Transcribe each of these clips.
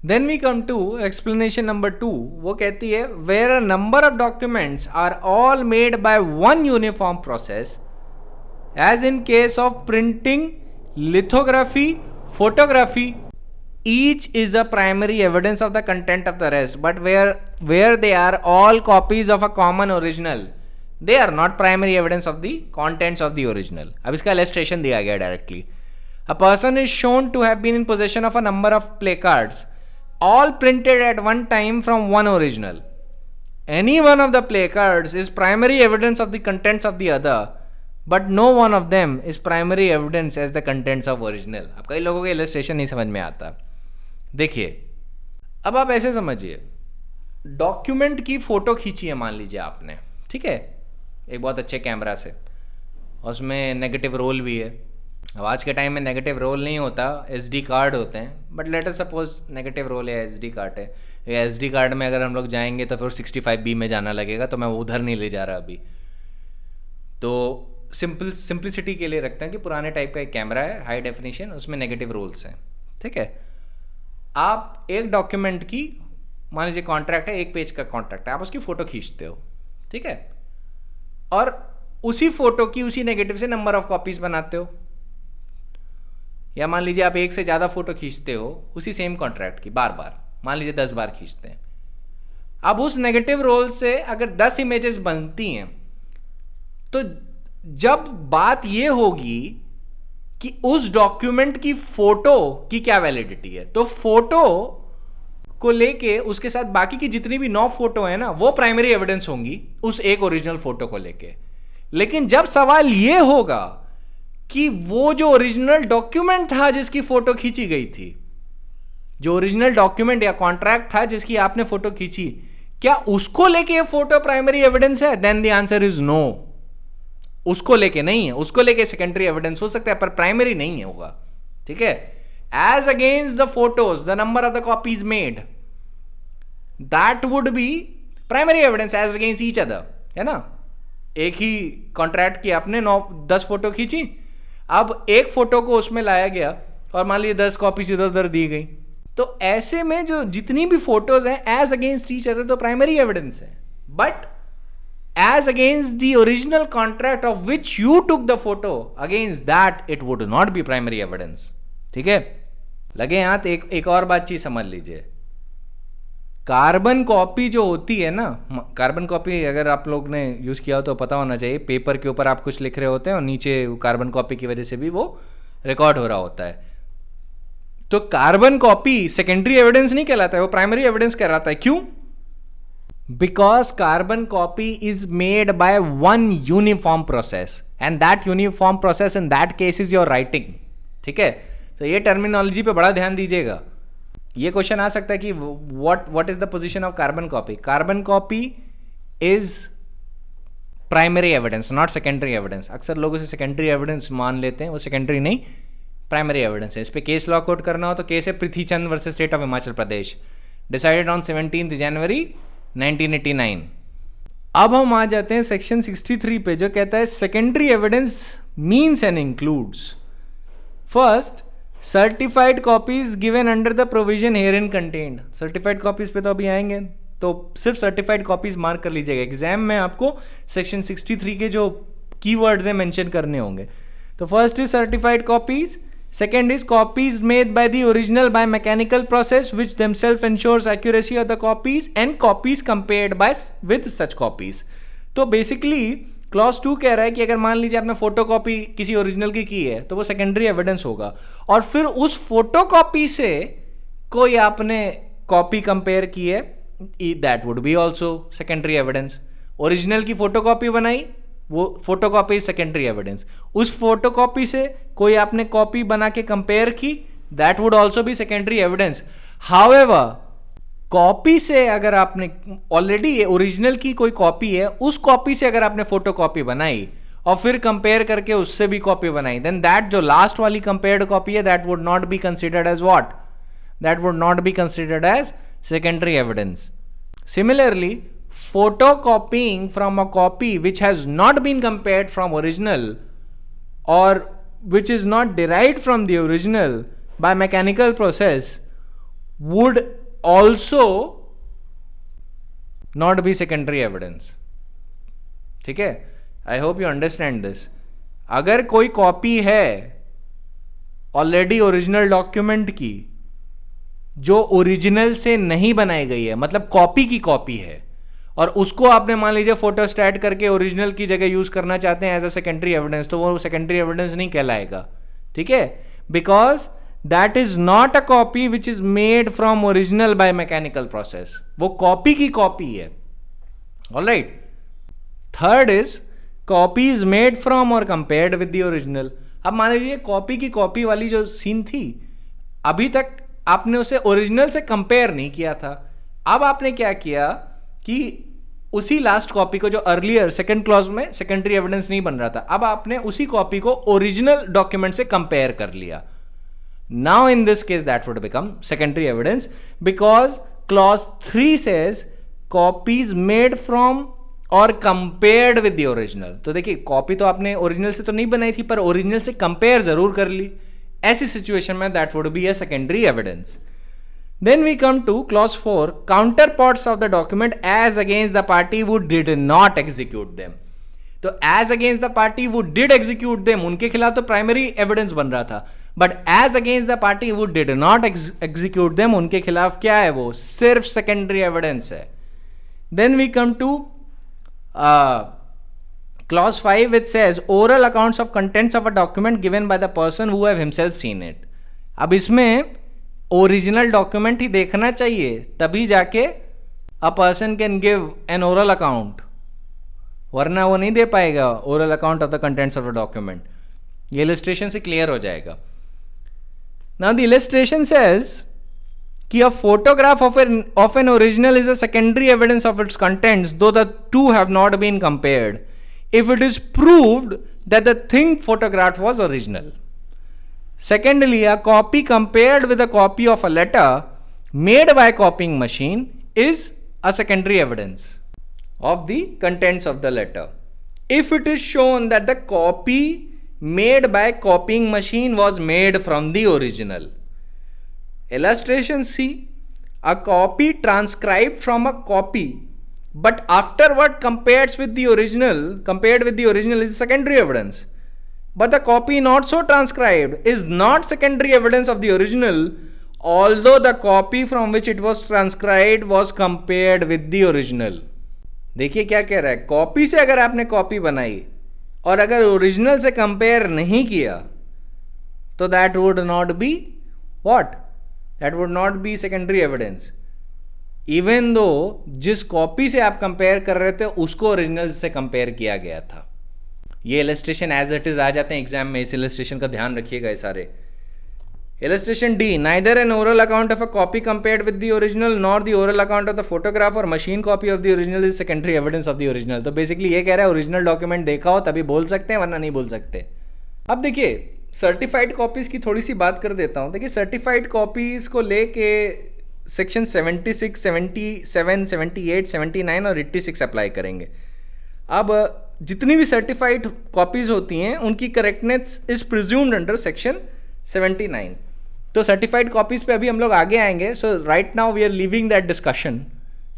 Then we come to explanation number 2. वो कहती है where a number of documents are all made by one uniform process, as in case of printing, lithography, photography, each is a primary evidence of the content of the rest, but where they are all copies of a common original, they are not primary evidence of the contents of the original. अब इसका illustration दिया गया directly. A person is shown to have been in possession of a number of placards, all printed at one time from one original. Any one of the placards is primary evidence of the contents of the other, but no one of them is primary evidence as the contents of original. अब कई लोगों को illustration नहीं समझ में आता. देखिए, अब आप ऐसे समझिए, डॉक्यूमेंट की फोटो खींची है मान लीजिए आपने, ठीक है, एक बहुत अच्छे कैमरा से, उसमें नेगेटिव रोल भी है. अब आज के टाइम में नेगेटिव रोल नहीं होता, SD कार्ड होते हैं, but let us suppose negative roll है, SD कार्ड है. SD कार्ड में अगर हम लोग जाएंगे तो फिर 65B में जाना लगेगा, तो मैं उधर नहीं ले जा रहा अभी. तो सिंप्लिसिटी के लिए रखते हैं कि पुराने टाइप का एक कैमरा है, हाई डेफिनेशन, उसमें नेगेटिव रोल्स हैं, ठीक है. आप एक डॉक्यूमेंट की, मान लीजिए कॉन्ट्रैक्ट है, 1 पेज का कॉन्ट्रैक्ट है, आप उसकी फ़ोटो खींचते हो, ठीक है, और उसी फोटो की उसी नेगेटिव से नंबर ऑफ कॉपीज बनाते हो, या मान लीजिए आप एक से ज़्यादा फोटो खींचते हो उसी सेम कॉन्ट्रैक्ट की, बार बार, मान लीजिए 10 बार खींचते हैं. अब उस नेगेटिव रोल से अगर 10 इमेजेस बनती हैं, तो जब बात ये होगी कि उस डॉक्यूमेंट की फोटो की क्या वैलिडिटी है, तो फोटो को लेके उसके साथ बाकी की जितनी भी 9 फोटो है ना, वो प्राइमरी एविडेंस होंगी उस एक ओरिजिनल फोटो को लेके. लेकिन जब सवाल ये होगा कि वो जो ओरिजिनल डॉक्यूमेंट था जिसकी फोटो खींची गई थी, जो ओरिजिनल डॉक्यूमेंट या कॉन्ट्रैक्ट था जिसकी आपने फोटो खींची, क्या उसको लेके ये फोटो प्राइमरी एविडेंस है? Then the answer is no. उसको लेके नहीं है, उसको लेके सेकेंडरी एविडेंस हो सकता है पर प्राइमरी नहीं है होगा, ठीक है. As against the photos, the number of the copies made, that would be primary evidence as against each other, है ना. एक ही कॉन्ट्रैक्ट की आपने 10 फोटो खींची, अब एक फोटो को उसमें लाया गया और मान लीजिए 10 कॉपीज इधर उधर दी गई, तो ऐसे में जो जितनी भी फोटोज हैं एज अगेंस्ट ईच अदर तो प्राइमरी एविडेंस है, but as against the original contract of which you took the photo, against that it would not be primary evidence. ठीक है, लगे हाथ. एक और बात चीज समझ लीजिए, कार्बन कॉपी जो होती है ना, कार्बन कॉपी अगर आप लोग ने यूज किया हो तो पता होना चाहिए, पेपर के ऊपर आप कुछ लिख रहे होते हैं और नीचे कार्बन कॉपी की वजह से भी वो रिकॉर्ड हो रहा होता है. तो कार्बन कॉपी सेकेंडरी एविडेंस नहीं कहलाता है, वो प्राइमरी एविडेंस कहलाता है. क्यों? Because carbon copy is made by one uniform process, and that uniform process in that case is your writing. ठीक है, तो ये टर्मिनोलॉजी पे बड़ा ध्यान दीजिएगा. ये क्वेश्चन आ सकता है कि what is the position of carbon copy? Carbon copy is primary evidence, not secondary evidence. अक्सर लोग उसे secondary evidence मान लेते हैं, वो secondary नहीं, primary evidence है. इस पे केस लॉ कोट करना हो तो केस है Prithvi Chand versus state of Himachal Pradesh, decided on 17 जनवरी 1989. अब हम आ जाते हैं सेक्शन 63 पे, जो कहता है secondary evidence means and includes first certified copies given under the provision herein contained. Certified copies पे तो अभी आएंगे, तो सिर्फ सर्टिफाइड कॉपीज मार्क कर लीजिएगा. एग्जाम में आपको सेक्शन 63 के जो कीवर्ड्स हैं मेंशन करने होंगे. तो first is certified copies, second is copies made by the original by mechanical process which themselves ensures accuracy of the copies, and copies compared by with such copies. तो basically clause 2 कह रहा है कि अगर मान लीजिए आपने फोटोकॉपी किसी ओरिजिनल की है तो वो सेकेंडरी एविडेंस होगा, और फिर उस फोटोकॉपी से कोई आपने कॉपी कंपेयर की है, that would B also secondary evidence. Original की फोटोकॉपी बनाई, वो फोटोकॉपी सेकेंडरी एविडेंस. उस फोटोकॉपी से कोई आपने कॉपी बना के कंपेयर की, that would also be secondary evidence. However copy से अगर आपने ऑलरेडी ओरिजिनल की कोई कॉपी है, उस कॉपी से अगर आपने फोटोकॉपी बनाई और फिर कंपेयर करके उससे भी कॉपी बनाई, देन दैट जो लास्ट वाली कंपेयर्ड कॉपी है, that would not be considered as what, that would not be considered as secondary evidence. Similarly, photocopying from a copy which has not been compared from original or which is not derived from the original by mechanical process would also not be secondary evidence. ठीक है, I hope you understand this. अगर कोई copy है already original document की जो original से नहीं बनाई गई है, मतलब कॉपी की कॉपी है, और उसको आपने मान लीजिए फोटोस्टैट करके ओरिजिनल की जगह यूज करना चाहते हैं एज अ सेकेंडरी एविडेंस, तो वो सेकेंडरी एविडेंस नहीं कहलाएगा. ठीक है, because that is not a copy which is made from original by mechanical process. वो कॉपी की कॉपी है. Alright. Third is copy is made from और कंपेयर्ड विद द ओरिजिनल. अब मान लीजिए कॉपी की कॉपी वाली जो सीन थी, अभी तक आपने उसे ओरिजिनल से कंपेयर नहीं किया था. अब आपने क्या किया कि उसी लास्ट कॉपी को जो अर्लियर सेकंड क्लॉज में सेकेंडरी एविडेंस नहीं बन रहा था, अब आपने उसी कॉपी को ओरिजिनल डॉक्यूमेंट से कंपेयर कर लिया. Now in this case that would become secondary evidence because clause 3 says copies made from और कंपेयर्ड विद द ओरिजिनल. तो देखिए, कॉपी तो आपने ओरिजिनल से तो नहीं बनाई थी, पर ओरिजिनल से कंपेयर जरूर कर ली. ऐसी सिचुएशन में that would be a secondary evidence. Then we come to clause 4, counterparts of the document as against the party who did not execute them. तो as against the party who did execute them, उनके खिलाफ तो primary evidence बन रहा था, but as against the party who did not execute them, उनके खिलाफ क्या है, वो सिर्फ सेकेंडरी एविडेंस है. Then we come to clause 5 which says oral accounts of contents of a document given by the person who have himself seen it. अब इसमें original document ही देखना चाहिए, तभी जाके a person can give an oral account, वरना वो नहीं दे पाएगा oral account of the contents of the document. ये इलस्ट्रेशन से क्लियर हो जाएगा. नाउ द इलस्ट्रेशन सेज कि a photograph of an original is a secondary evidence of its contents though the two have not been compared if it is proved that the thing photographed was original. Secondly, a copy compared with a copy of a letter made by copying machine is a secondary evidence of the contents of the letter. If it is shown that the copy made by copying machine was made from the original. Illustration C. A copy transcribed from a copy but afterward compared with the original is secondary evidence. But the copy not so transcribed is not secondary evidence of the original, although the copy from which it was transcribed was compared with the original. देखिए क्या कह रहा है, copy से अगर आपने copy बनाई और अगर ओरिजिनल से कंपेयर नहीं किया तो that would not be what, that would not B secondary evidence, even though जिस कॉपी से आप कंपेयर कर रहे थे उसको ओरिजिनल से कंपेयर किया गया था. ये इलस्ट्रेशन एज इट इज आ जाते हैं एग्जाम में, इस इलस्ट्रेशन का ध्यान रखिएगा. ये सारे illustration D, neither an oral account of a copy compared with the original nor the oral account of the photograph और machine copy of the original is secondary evidence of the original. तो basically ये कह रहा है original document देखा हो तभी बोल सकते हैं, वरना नहीं बोल सकते. अब देखिए सर्टिफाइड कॉपीज की थोड़ी सी बात कर देता हूँ. देखिए सर्टिफाइड कॉपीज को लेके सेक्शन 76, 77, 78, 79 और 86 अप्लाई करेंगे. अब जितनी भी सर्टिफाइड कॉपीज होती हैं उनकी correctness is presumed under section 79. तो सर्टिफाइड कॉपीज पे अभी हम लोग आगे आएंगे. So right now we are leaving that discussion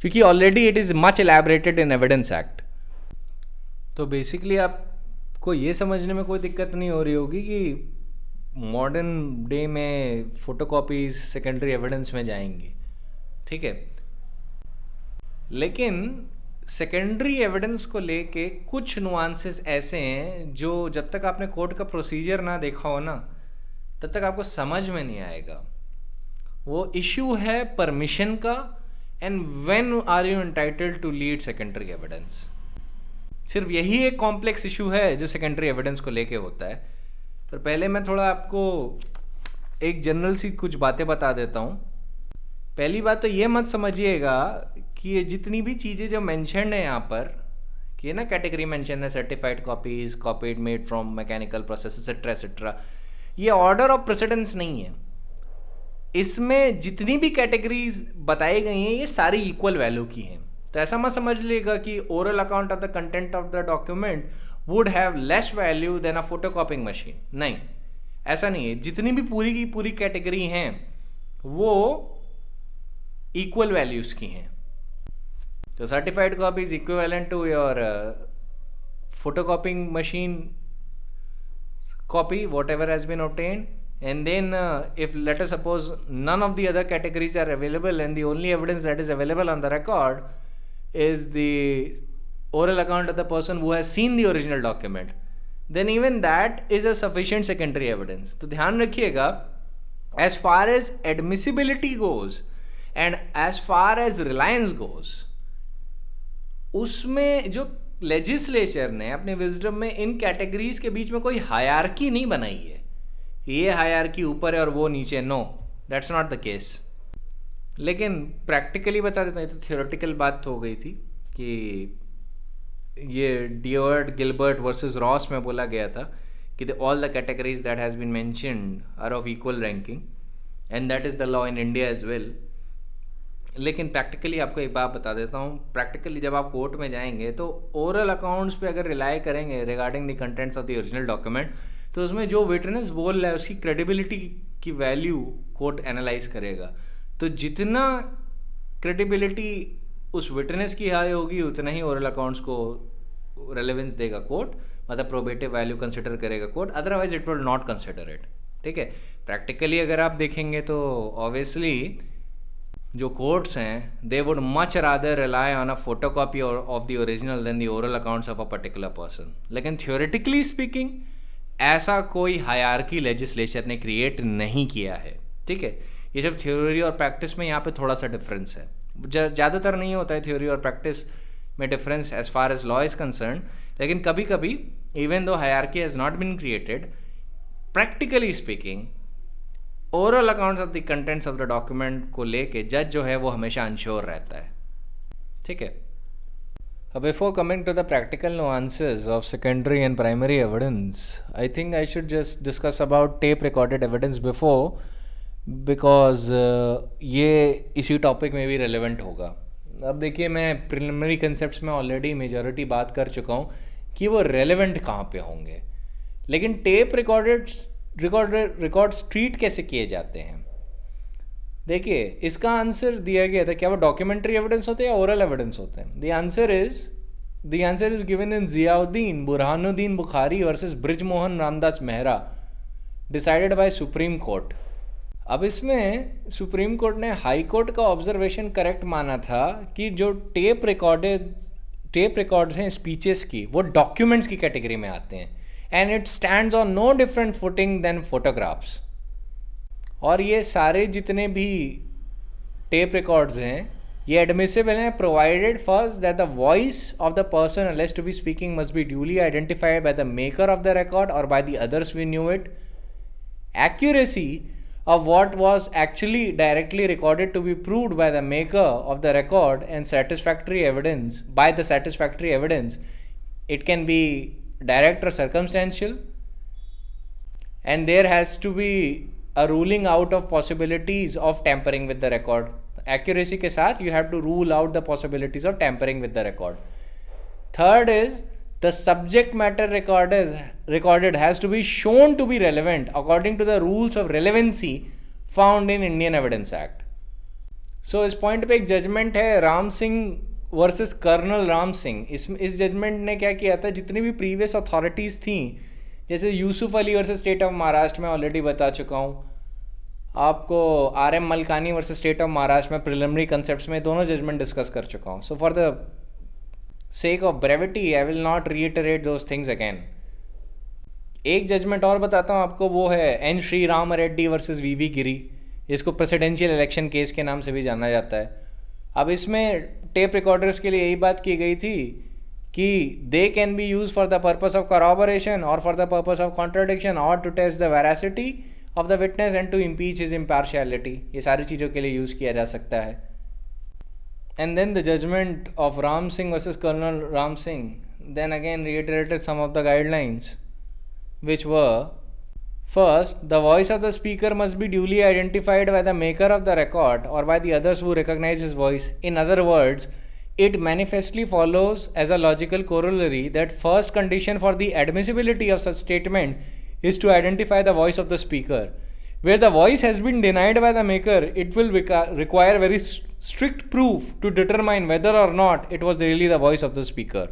क्योंकि already it is much elaborated in evidence act. तो बेसिकली आपको ये समझने में कोई दिक्कत नहीं हो रही होगी कि मॉडर्न डे में फोटोकॉपीज सेकेंडरी एविडेंस में जाएंगी. ठीक है, लेकिन सेकेंडरी एविडेंस को लेके कुछ नुआंसेस ऐसे हैं जो जब तक आपने कोर्ट का प्रोसीजर ना देखा हो ना तब तक आपको समझ में नहीं आएगा. वो इशू है परमिशन का and when are you entitled to lead secondary evidence. सिर्फ यही एक कॉम्प्लेक्स इशू है जो सेकेंडरी एविडेंस को लेके होता है. पर पहले मैं थोड़ा आपको एक जनरल सी कुछ बातें बता देता हूँ. पहली बात तो ये मत समझिएगा कि ये जितनी भी चीज़ें जो मेंशन्ड है यहाँ पर कि ये ना कैटेगरी मेंशन है certified copies, copied made from mechanical process etcetera etcetera, ये ऑर्डर ऑफ प्रेसिडेंस नहीं है. इसमें जितनी भी कैटेगरीज बताई गई हैं ये सारी इक्वल वैल्यू की हैं. तो ऐसा मत समझ लीजिएगा कि oral account of the content of the document would have less value than a photocopying machine. नहीं, ऐसा नहीं है. जितनी भी पूरी की पूरी कैटेगरी हैं वो इक्वल वैल्यूज़ की हैं। तो certified copy is equivalent to your photocopying machine copy whatever has been obtained, and then if let us suppose none of the other categories are available and the only evidence that is available on the record is the oral account of the person who has seen the original document, then even that is a sufficient secondary evidence. तो ध्यान रखिएगा, as far as admissibility goes and as far as reliance goes, उसमें जो legislature ने अपने wisdom में इन categories के बीच में कोई हायरार्की नहीं बनाई है कि ये हायरार्की ऊपर है और वो नीचे, no, that's not the case. लेकिन प्रैक्टिकली बता देता हूँ, ये तो थियोरेटिकल बात हो गई थी कि ये डियोर्ड गिलबर्ट वर्सेस रॉस में बोला गया था कि all the categories that has been mentioned are of equal ranking and that is the law in India as well. लेकिन प्रैक्टिकली आपको एक बात बता देता हूँ, प्रैक्टिकली जब आप कोर्ट में जाएंगे तो ओरल अकाउंट्स पे अगर रिलाई करेंगे regarding the contents of the original document, तो उसमें जो विटनेस बोल रहा है उसकी क्रेडिबिलिटी की वैल्यू कोर्ट एनालाइज करेगा। तो जितना क्रेडिबिलिटी उस विटनेस की हाई होगी उतना ही ओरल अकाउंट्स को रेलेवेंस देगा कोर्ट, मतलब प्रोबेटिव वैल्यू कंसिडर करेगा court, otherwise it will not consider it. ठीक है, प्रैक्टिकली अगर आप देखेंगे तो ऑब्वियसली जो कोर्ट्स हैं they would much rather rely on a photocopy of the original than the oral accounts of a particular person. लेकिन थ्योरेटिकली स्पीकिंग ऐसा कोई हायरार्की लेजिस्लेचर ने क्रिएट नहीं किया है। ठीक है, ये जब थ्योरी और प्रैक्टिस में यहाँ पे थोड़ा सा डिफरेंस है, ज़्यादातर नहीं होता है थ्योरी और प्रैक्टिस में difference as far as law is concern, लेकिन कभी कभी even though hierarchy has not been created, practically speaking oral accounts of the contents of the document को लेके जज जो है वो हमेशा अनश्योर रहता है। ठीक है, अब before coming to the practical nuances of secondary and primary evidence, I think I should just discuss about tape recorded evidence before, because ये इसी टॉपिक में भी रेलिवेंट होगा। अब देखिए, मैं प्रिलिमिनरी कंसेप्ट्स में ऑलरेडी मेजॉरिटी बात कर चुका हूँ कि वो रेलिवेंट कहाँ पे होंगे, लेकिन टेप रिकॉर्ड्स ट्रीट कैसे किए जाते हैं। देखिए, इसका आंसर दिया गया था, क्या वो डॉक्यूमेंट्री एविडेंस होते हैं या ओरल एविडेंस होते हैं? The answer is given in Ziauddin Burhanuddin Bukhari versus Brijmohan Ramdas Mehra, decided by supreme court. अब इसमें सुप्रीम कोर्ट ने हाई कोर्ट का ऑब्जर्वेशन करेक्ट माना था कि जो टेप रिकॉर्ड्स हैं स्पीचेस की, वो डॉक्यूमेंट्स की कैटेगरी में आते हैं, and it stands on no different footing than photographs। और ये सारे जितने भी टेप रिकॉर्ड्स हैं ये एडमिसिबल हैं provided first that the voice of the person alleged to be speaking must be duly identified by the maker of the record or by the others who knew it, accuracy of what was actually directly recorded to be proved by the maker of the record and satisfactory evidence, by the satisfactory evidence, it can be direct or circumstantial, and there has to be a ruling out of possibilities of tampering with the record। Accuracy के साथ you have to rule out the possibilities of tampering with the record। Third is the subject matter recorded has to be shown to be relevant according to the rules of relevancy found in Indian Evidence Act। So इस point पे एक judgement है Ram Singh versus colonel Ram Singh. इस judgement ने क्या किया था, जितनी भी प्रीवियस अथॉरिटीज़ थी, जैसे Yusuf Ali versus state of Maharashtra में ऑलरेडी बता चुका हूँ आपको, RM Malkani versus state of Maharashtra में प्रिलिमिनरी कंसेप्ट्स में दोनों जजमेंट डिस्कस कर चुका हूँ। So for the sake of brevity I will not reiterate those things again. एक जजमेंट और बताता हूँ आपको, वो है N Shri Ram Reddy versus VV गिरी, इसको प्रेसिडेंशियल इलेक्शन केस के नाम से भी जाना जाता है। अब इसमें टेप रिकॉर्डर्स के लिए यही बात की गई थी कि they can be use for the purpose of corroboration और for the purpose of contradiction और to test the veracity of the witness and to impeach his impartiality। ये सारी चीज़ों के लिए यूज़ किया जा सकता है। And then the judgment of Ram Singh versus colonel Ram Singh then again reiterated some of the guidelines which were, first, the voice of the speaker must be duly identified by the maker of the record or by the others who recognize his voice। In other words, it manifestly follows as a logical corollary that first condition for the admissibility of such statement is to identify the voice of the speaker। where the voice has been denied by the maker, it will require very strict proof to determine whether or not it was really the voice of the speaker.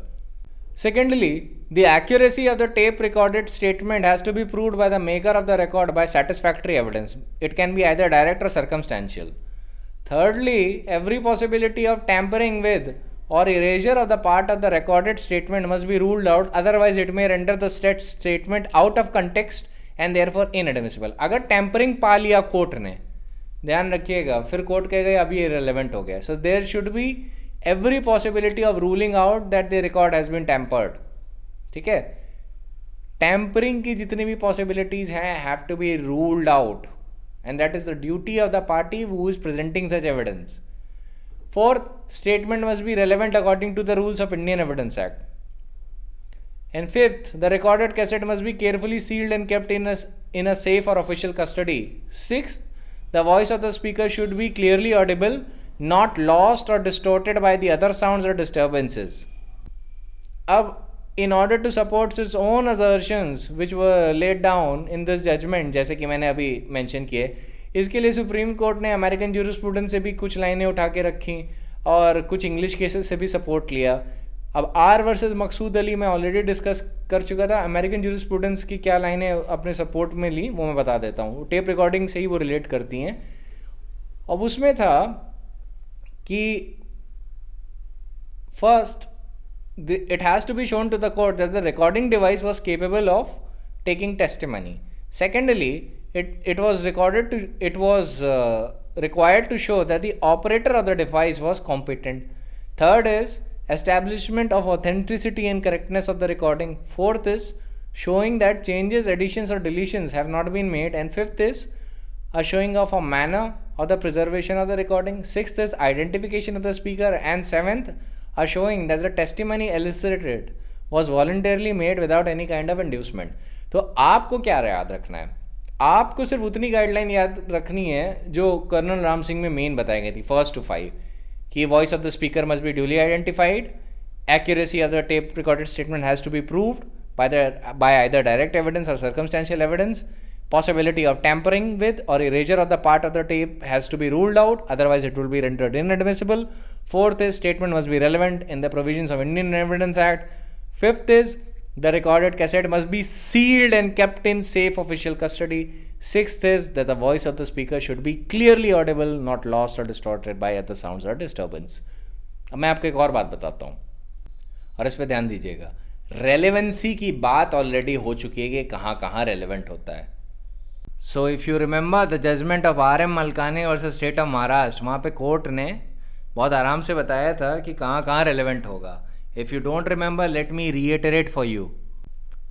Secondly, the accuracy of the tape recorded statement has to be proved by the maker of the record by satisfactory evidence. It can be either direct or circumstantial. Thirdly, every possibility of tampering with or erasure of the part of the recorded statement must be ruled out, otherwise it may render the statement out of context and therefore inadmissible. अगर tampering पा लिया court ने, ध्यान रखिएगा, फिर court कहेगा अभी irrelevant हो गया. So there should be every possibility of ruling out that the record has been tampered. ठीक है, टैंपरिंग की जितनी भी पॉसिबिलिटीज हैं have to be ruled out, and that is the duty of the party who is presenting such evidence. Fourth, statement must be relevant according to the rules of Indian Evidence Act. And fifth, the recorded cassette must be carefully sealed and kept in a safe or official custody. Sixth, the voice of the speaker should be clearly audible, not lost or distorted by the other sounds or disturbances. Ab, in order to support its own assertions which were laid down in this judgment, जैसे कि मैंने अभी mention किए, इसके लिए supreme court ने American jurisprudence से भी कुछ लाइनें उठा के रखी और कुछ इंग्लिश केसेस से भी सपोर्ट लिया. अब आर वर्सेस मकसूद अली मैं ऑलरेडी डिस्कस कर चुका था. अमेरिकन ज्यूरिस्प्रूडेंस की क्या लाइनें अपने सपोर्ट में ली वो मैं बता देता हूँ. टेप रिकॉर्डिंग से ही वो रिलेट करती हैं. अब उसमें था कि first, it has to be shown to the court that the recording device was capable of taking testimony. Secondly, it was required to show that the operator of the device was competent. Third is establishment of authenticity and correctness of the recording. Fourth is showing that changes, additions or deletions have not been made. And fifth is a showing of a manner of the preservation of the recording. Sixth is identification of the speaker. And seventh, are showing that the testimony elicited was voluntarily made without any kind of inducement. तो आपको क्या याद रखना है? आपको सिर्फ उतनी guideline याद रखनी है जो कर्नल राम सिंह में मेन बताई गई थी, 1 to 5, कि voice of the speaker must be duly identified, accuracy of the tape recorded statement has to be proved by either direct evidence or circumstantial evidence, possibility of tampering with or erasure of the part of the tape has to be ruled out, otherwise it will be rendered inadmissible. Fourth is statement must be relevant in the provisions of Indian Evidence Act. Fifth is the recorded cassette must be sealed and kept in safe official custody. Sixth is that the voice of the speaker should be clearly audible, not lost or distorted by other sounds or disturbance. अब मैं आपको एक और बात बताता हूँ और इस पर ध्यान दीजिएगा. रेलेवेंसी की बात ऑलरेडी हो चुकी है कि कहाँ कहाँ रेलेवेंट होता है. So if you remember the judgment of RM Malkani versus state of Maharashtra, वहाँ पे कोर्ट ने बहुत आराम से बताया था कि कहाँ कहाँ रेलेवेंट होगा. If you don't remember, let me reiterate for you.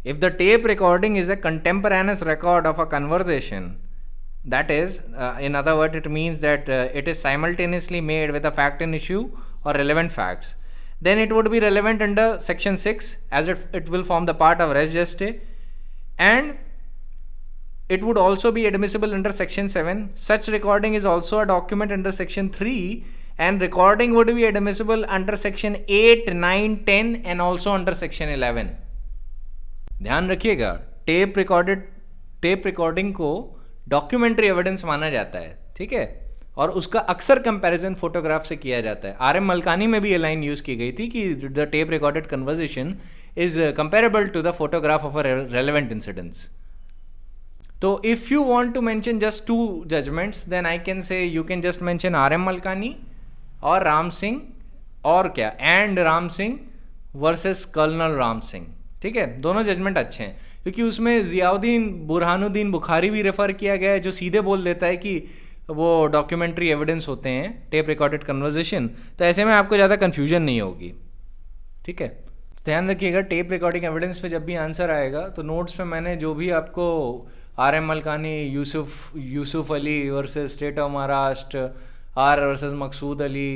If the tape recording is a contemporaneous record of a conversation, that is, in other words, it means that it is simultaneously made with a fact in issue or relevant facts, then it would be relevant under section 6 as it will form the part of res geste, and it would also be admissible under section 7. Such recording is also a document under section 3, and recording would be admissible under section 8, 9, 10 and also under section 11. ध्यान रखिएगा, tape recording को documentary evidence माना जाता है, ठीक है, और उसका अक्सर कंपैरिजन फोटोग्राफ से किया जाता है. RM मलकानी में भी ये लाइन यूज़ की गई थी कि the tape recorded conversation is comparable to the photograph of a relevant incidents. तो if you want to mention just 2 judgments, then I can say you can just mention RM Malkani और राम सिंह, और क्या, and Ram Singh versus colonel Ram Singh. ठीक है, दोनों judgement अच्छे हैं क्योंकि उसमें ज़ियाउद्दीन बुरहानुद्दीन बुखारी भी रेफ़र किया गया है जो सीधे बोल देता है कि वो डॉक्यूमेंट्री एविडेंस होते हैं टेप रिकॉर्डेड कन्वर्सेशन. तो ऐसे में आपको ज़्यादा कन्फ्यूजन नहीं होगी. ठीक है, ध्यान रखिएगा, टेप रिकॉर्डिंग एविडेंस पे जब भी आंसर आएगा तो नोट्स पे मैंने जो भी आपको RM Malkani, Yusuf Ali versus state of Maharashtra, R versus Maqsood Ali,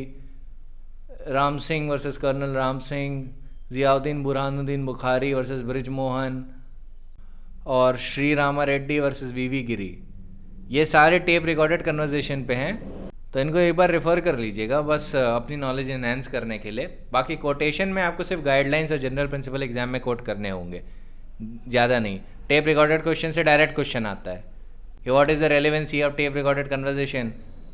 Ram Singh versus colonel Ram Singh, Ziauddin Burhanuddin Bukhari versus Brijmohan और श्री रामा रेड्डी वर्सेस VV गिरी, ये सारे टेप रिकॉर्डेड कन्वर्सेशन पे हैं. तो इनको एक बार रेफ़र कर लीजिएगा बस अपनी नॉलेज एनहेंस करने के लिए. बाकी कोटेशन में आपको सिर्फ गाइडलाइंस और जनरल प्रिंसिपल एग्जाम में कोट करने होंगे, ज़्यादा नहीं. टेप रिकॉर्डेड क्वेश्चन से डायरेक्ट क्वेश्चन आता है, What is the relevancy of tape recorded conversation?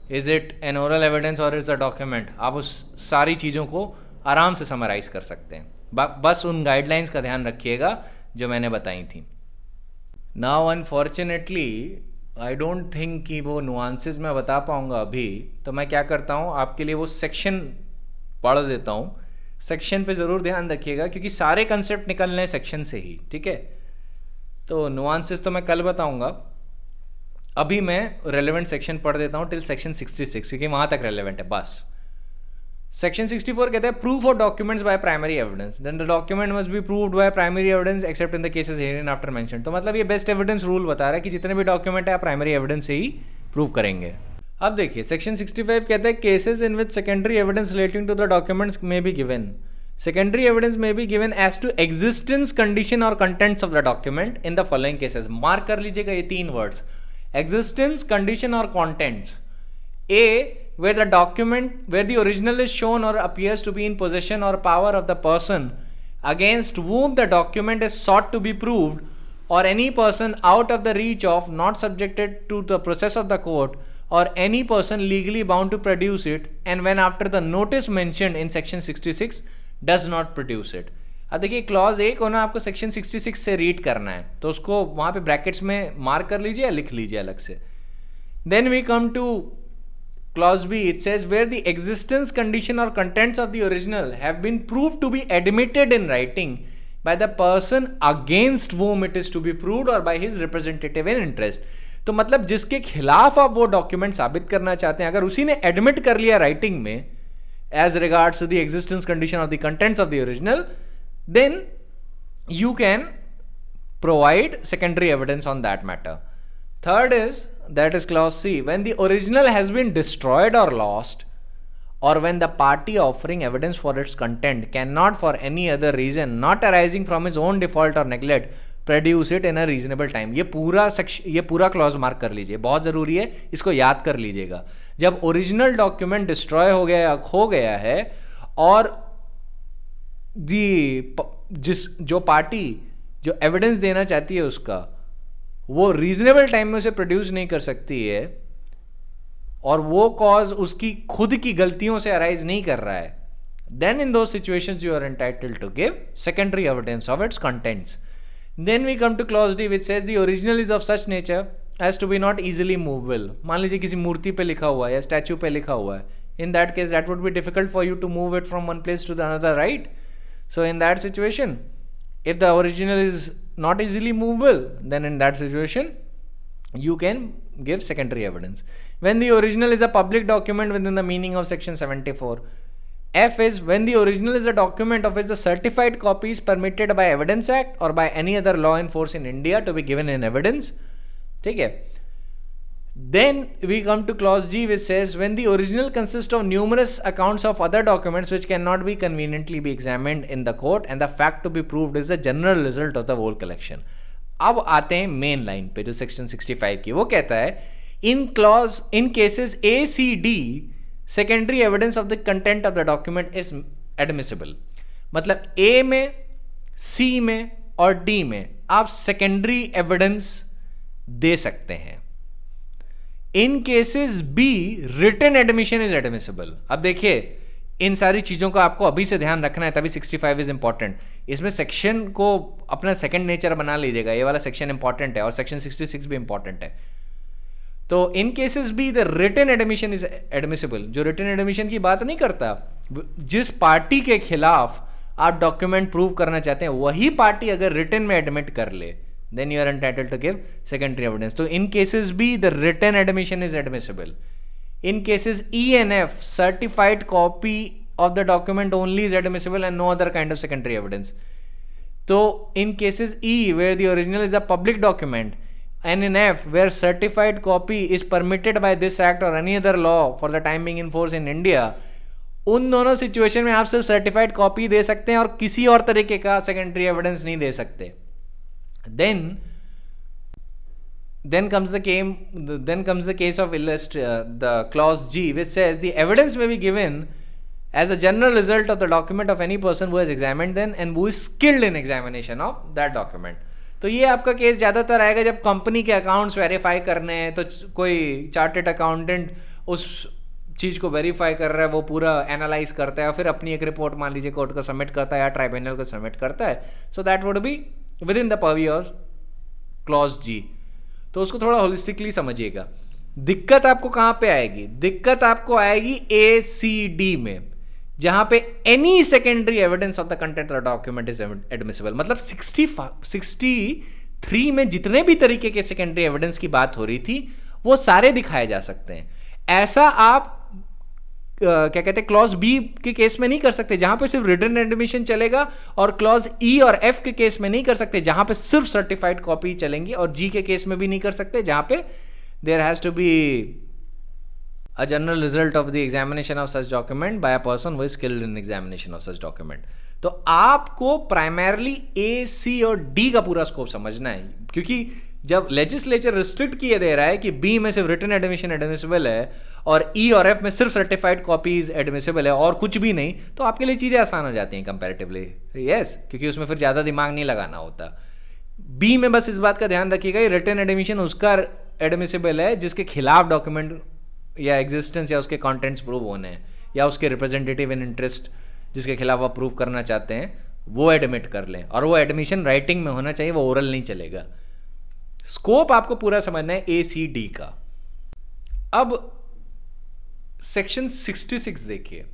Is it an oral evidence or is it a document? आप उस सारी चीज़ों को आराम से समराइज कर सकते हैं. बस उन गाइडलाइंस का ध्यान रखिएगा जो मैंने बताई थी. Now unfortunately I don't think कि वो नुआंसेस मैं बता पाऊँगा अभी, तो मैं क्या करता हूँ आपके लिए वो सेक्शन पढ़ देता हूँ. सेक्शन पे ज़रूर ध्यान रखिएगा क्योंकि सारे कंसेप्ट निकलने हैं सेक्शन से ही. ठीक है, तो नुआंसेस तो मैं कल बताऊँगा. अभी मैं रेलेवेंट सेक्शन पढ़ देता हूँ टिल सेक्शन 66 क्योंकि वहाँ तक रेलेवेंट है बस. सेक्शन 64 कहता है proof of documents by primary evidence. Then the document must be proved by primary evidence except in the cases hereinafter mention. तो मतलब ये बेस्ट एविडेंस रूल बता रहा है कि जितने भी डॉक्यूमेंट है आप प्राइमरी एविडेंस से ही प्रूव करेंगे. अब देखिए सेक्शन 65 कहता है cases in which secondary evidence relating to the documents may be given. Secondary evidence may be given as to existence, condition or contents of the document in the following cases. Mark कर लीजिएगा ये तीन words, existence, condition or contents. A, where the document, where the original is shown or appears to be in possession or power of the person against whom the document is sought to be proved, or any person out of the reach of, not subjected to the process of the court, or any person legally bound to produce it, and when after the notice mentioned in section 66 does not produce it. अब देखिए clause A को ना आपको section 66 से read करना है, तो उसको वहाँ पे ब्रैकेट्स में मार्क कर लीजिए या लिख लीजिए अलग से. Then we come to clause B. It says where the existence, condition और contents of the original have been proved to be admitted in writing by the person against whom it is to be proved और by his representative in interest. तो मतलब जिसके खिलाफ आप वो document साबित करना चाहते हैं, अगर उसी ने एडमिट कर लिया राइटिंग में as regards to the existence, condition or the contents of the original, then you can provide secondary evidence on that matter. Third is, that is clause C, when the original has been destroyed or lost, or when the party offering evidence for its content cannot for any other reason not arising from his own default or neglect produce it in a reasonable time. ये पूरा clause mark कर लीजिए, बहुत ज़रूरी है, इसको याद कर लीजिएगा. जब ओरिजिनल डॉक्यूमेंट डिस्ट्रॉय हो गया या खो गया है और जो पार्टी जो एविडेंस देना चाहती है उसका वो रीजनेबल टाइम में उसे प्रोड्यूस नहीं कर सकती है और वो कॉज उसकी खुद की गलतियों से अराइज नहीं कर रहा है, then in those situations you are entitled to give secondary evidence of its contents. Then we come to clause D which says the original is of such nature as to be not easily movable. मान लीजिए किसी मूर्ति पे लिखा हुआ है या statue पे लिखा हुआ है. In that case that would be difficult for you to move it from one place to the another, right? So in that situation, if the original is not easily movable, then in that situation you can give secondary evidence. When the original is a public document within the meaning of section 74. F is when the original is a document of which the certified copy is permitted by Evidence Act or by any other law in force in India to be given in evidence. ठीक है. Then we come to clause G which says when the original consists of numerous accounts of other documents which cannot be conveniently be examined in the court and the fact to be proved is the general result of the whole collection. अब आते हैं main line पे जो section 65 की. वो कहता है in cases A, C, D secondary evidence of the content of the document is admissible. मतलब ए में, सी में और डी में आप सेकेंडरी एविडेंस दे सकते हैं. In cases B written admission is admissible. अब देखिए इन सारी चीजों को आपको अभी से ध्यान रखना है, तभी 65 इज इंपॉर्टेंट. इसमें सेक्शन को अपना सेकंड नेचर बना लीजिएगा, ये वाला सेक्शन इंपॉर्टेंट है और सेक्शन 66 भी इंपॉर्टेंट है. तो इन केसेस भी the written admission is admissible. जो रिटन एडमिशन की बात नहीं करता, जिस पार्टी के खिलाफ आप डॉक्यूमेंट प्रूव करना चाहते हैं वही पार्टी अगर रिटन में एडमिट कर ले, then you are entitled to give secondary evidence. तो इन केसेस भी the written admission is admissible. In cases E and F certified copy of the document only is admissible and no other kind of secondary evidence. तो इन cases E where the original is a public document and in F where certified copy is permitted by this act or any other law for the time being in force in India, उन दोनों situation में आप सिर्फ certified copy दे सकते हैं और किसी और तरीके का सेकेंडरी एविडेंस नहीं दे सकते. Then comes the case of the clause G which says the evidence may be given as a general result of the document of any person who has examined them and who is skilled in examination of that document. तो ये आपका case ज़्यादातर आएगा जब company के accounts verify करने हैं, तो कोई चार्टेड अकाउंटेंट उस चीज़ को वेरीफाई कर रहा है, वो पूरा एनालाइज करता है और फिर अपनी एक रिपोर्ट मान लीजिए कोर्ट को सबमिट करता है या ट्राइब्यूनल को सबमिट करता है. So that would be with in the purview of clause जी. तो उसको थोड़ा होलिस्टिकली समझिएगा. दिक्कत आपको कहाँ पे आएगी? दिक्कत आपको आएगी ACD में, जहां पे any secondary evidence of the content of document is admissible. मतलब 63 में जितने भी तरीके के सेकेंडरी एविडेंस की बात हो रही थी वो सारे दिखाए जा सकते हैं. ऐसा आप क्या कहते हैं क्लॉज बी के केस में नहीं कर सकते जहां पे सिर्फ रिटन एडमिशन चलेगा, और क्लॉज ई और एफ के केस में नहीं कर सकते जहां पे सिर्फ सर्टिफाइड कॉपी चलेंगी, और जी के केस में भी नहीं कर सकते जहां पे there has to be a general result of the examination of such document by a person who is skilled in examination of such document. तो आपको प्राइमरली A, C और D का पूरा स्कोप समझना है, क्योंकि जब लेजिस्लेचर रिस्ट्रिक्ट किए दे रहा है कि B में सिर्फ रिटन एडमिशन एडमिसिबल है और E और F में सिर्फ सर्टिफाइड कॉपीज एडमिसिबल है और कुछ भी नहीं, तो आपके लिए चीज़ें आसान हो जाती हैं कंपैरेटिवली. यस, क्योंकि उसमें फिर ज़्यादा दिमाग नहीं लगाना होता. B में बस इस बात का ध्यान रखिएगा, रिटन एडमिशन उसका एडमिसिबल है जिसके खिलाफ डॉक्यूमेंट या एग्जिस्टेंस या उसके कंटेंट्स प्रूव होने हैं, या उसके रिप्रेजेंटेटिव इन इंटरेस्ट जिसके खिलाफ आप प्रूव करना चाहते हैं वो एडमिट कर लें, और वो एडमिशन राइटिंग में होना चाहिए, वो ओरल नहीं चलेगा. स्कोप आपको पूरा समझना है ACD का. अब सेक्शन 66 देखिए.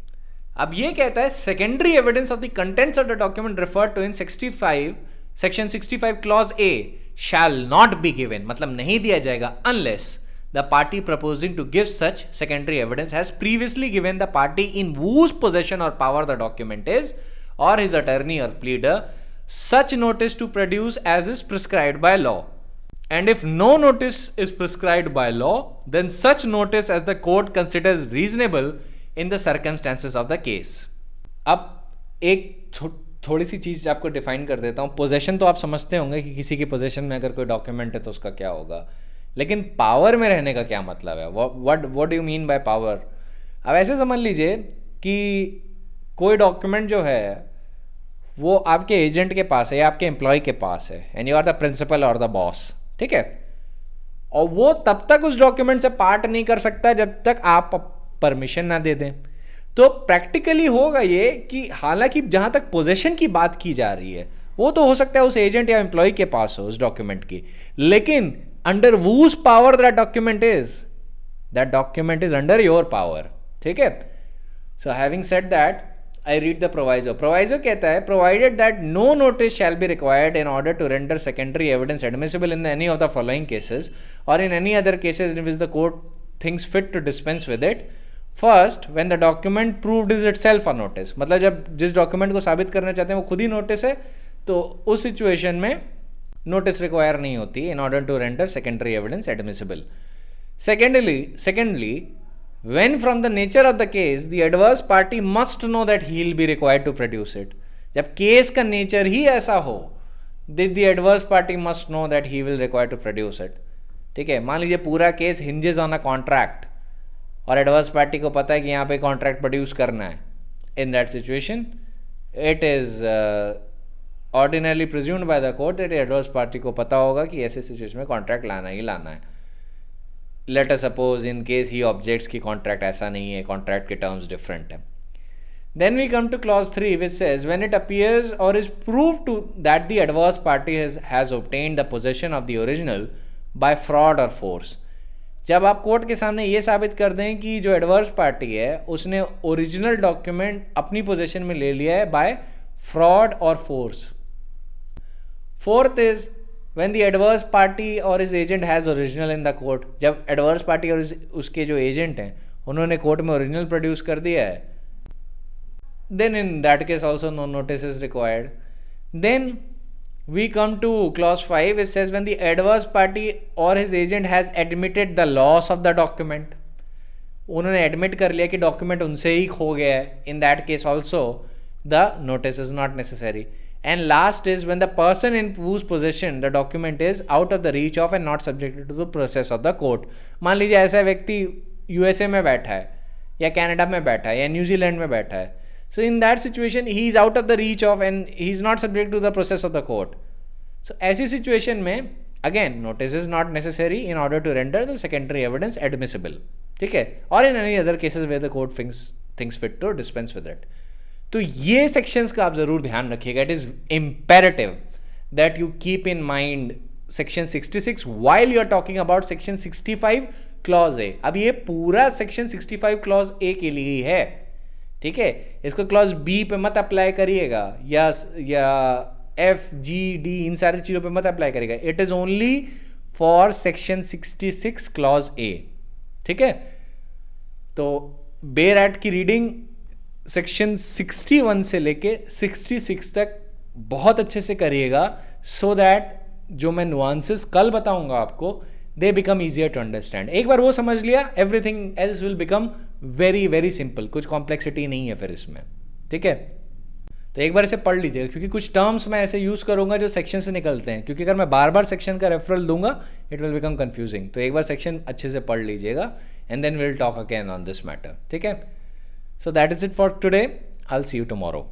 अब ये कहता है secondary evidence of the contents of the document referred to in section 65 clause A shall not be given. मतलब नहीं दिया जाएगा unless the party proposing to give such secondary evidence has previously given the party in whose possession or power the document is, or his attorney or pleader, such notice to produce as is prescribed by law. And if no notice is prescribed by law, then such notice as the court considers reasonable in the circumstances of the case. अब एक थोड़ी सी चीज़ आपको define कर देता हूँ. Possession तो आप समझते होंगे कि किसी की पोजेशन में अगर कोई डॉक्यूमेंट है तो उसका क्या होगा, लेकिन पावर में रहने का क्या मतलब है? What do you mean by power? अब ऐसे समझ लीजिए कि कोई डॉक्यूमेंट जो है वो आपके एजेंट के पास है या आपके एम्प्लॉय के पास है, and you are the principal और द बॉस, ठीक है, और वो तब तक उस डॉक्यूमेंट से पार्ट नहीं कर सकता जब तक आप परमिशन ना दे दें. तो प्रैक्टिकली होगा ये कि हालांकि जहां तक पोजेशन की बात की जा रही है वो तो हो सकता है उस एजेंट या एम्प्लॉय के पास हो उस डॉक्यूमेंट की, लेकिन under whose power that document is under your power. ठीक है. So having said that, I read the proviso. Proviso कहता है provided that no notice shall be required in order to render secondary evidence admissible in any of the following cases or in any other cases in which the court thinks fit to dispense with it. First, when the document proved is itself a notice. मतलब जब जिस document को साबित करना चाहते हैं वो खुद ही नोटिस है, तो उस सिचुएशन में नोटिस रिक्वायर नहीं होती in order to render secondary evidence admissible. Secondly, when from the nature of the case the adverse party must know that he will be required to produce it. जब case का nature ही ऐसा हो, the adverse party must know that he will require to produce it. ठीक है, मान लीजिए पूरा case hinges on a contract और एडवर्स पार्टी को पता है कि यहाँ पे कॉन्ट्रैक्ट प्रोड्यूस करना है. In that situation it is ordinarily presumed by the court that adverse party को पता होगा कि ऐसे सिचुएशन में कॉन्ट्रैक्ट लाना ही लाना है. Late us suppose in case he objects की कॉन्ट्रैक्ट ऐसा नहीं है, कॉन्ट्रैक्ट के टर्म्स डिफरेंट है. Then we come to clause 3 which says when it appears or is proved to that the adverse party has obtained the possession of the original by fraud or force. जब आप court के सामने ये साबित कर दें कि जो एडवर्स पार्टी है उसने ओरिजिनल डॉक्यूमेंट अपनी पोजीशन में ले लिया है बाय फ्रॉड और force. Fourth is when the adverse party और his agent has original in the court. जब एडवर्स पार्टी और उसके जो एजेंट हैं उन्होंने कोर्ट में ओरिजिनल प्रोड्यूस कर दिया है, then in that case also no notice is required. Then we come to clause 5. It says when the adverse party or his agent has admitted the loss of the document. उन्होंने admit कर लिया कि document उनसे ही खो गया है. In that case also the notice is not necessary. And last is when the person in whose possession the document is out of the reach of and not subjected to the process of the court. मान लीजिए ऐसा व्यक्ति USA में बैठा है या Canada में बैठा है या न्यूजीलैंड में बैठा है. So in that situation, he is out of the reach of and he is not subject to the process of the court. सो ऐसी सिचुएशन में again notice is not necessary in order to render the secondary evidence admissible, ठीक है, और in any other cases where the court thinks fit to dispense with it. तो ये sections का आप जरूर ध्यान रखिएगा। It is imperative that you keep in mind section 66 while you are talking about section 65 clause A. अब ये पूरा सेक्शन 65 क्लॉज ए के लिए ही है, ठीक है, इसको क्लॉज बी पे मत अप्लाई करिएगा या एफ जी डी इन सारी चीजों पे मत अप्लाई करिएगा। It is only for section 66 clause A, ठीक है। तो बेयर एक्ट की रीडिंग सेक्शन 61 से लेके 66 तक बहुत अच्छे से करिएगा, सो दैट जो मैं नुआंसेस कल बताऊंगा आपको they become easier to understand. एक बार वो समझ लिया, everything else will become very very simple, कुछ कॉम्प्लेक्सिटी नहीं है फिर इसमें, ठीक है। तो एक बार इसे पढ़ लीजिएगा, क्योंकि कुछ टर्म्स मैं ऐसे यूज करूंगा जो सेक्शन से निकलते हैं, क्योंकि अगर मैं बार बार सेक्शन का रेफरल दूंगा इट विल बिकम कंफ्यूजिंग। तो एक बार सेक्शन अच्छे से पढ़ लीजिएगा and then will talk again on this matter, ठीक है। So that is it for today, I will see you tomorrow.